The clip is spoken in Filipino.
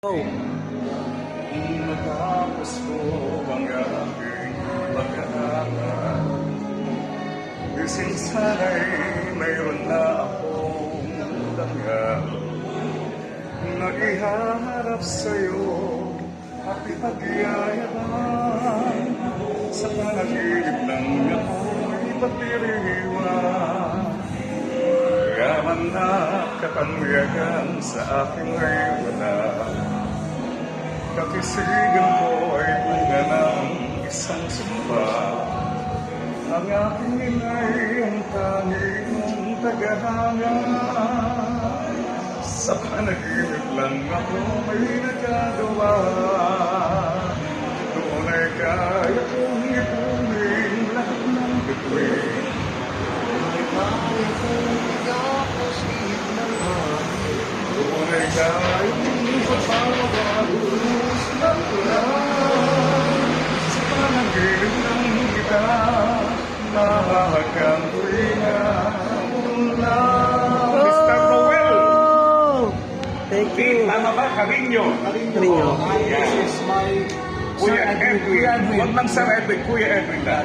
Oh. Matapos ko ang aking pag-aaral, isang sana'y mayroon na akong dangal na iharap sa'yo at ipag-iyayaban. Sa panaginip lang ako'y ipagdiriwan, yaman na kapangyarihan sa aking ay wala. Kakisigan ko ay bunga ng isang sumpa. Ang aking inay ang tanging tagahanga. Sa panaginip lang ako may nagagawa. Doon ay kaya kong ipunin lahat ng bituin. Ay kaya kong ikapasigit ng hangin. Doon ay kaya kong ipapawagulus ng ulan. Sa panaginip lang kita nahahagang tuwinga mula. Mr. Noel! Thank you. Tama ba? Carino. Carino. This is my Kuya Edwin. Huwag lang Sir Edwin, Kuya Edwin lang.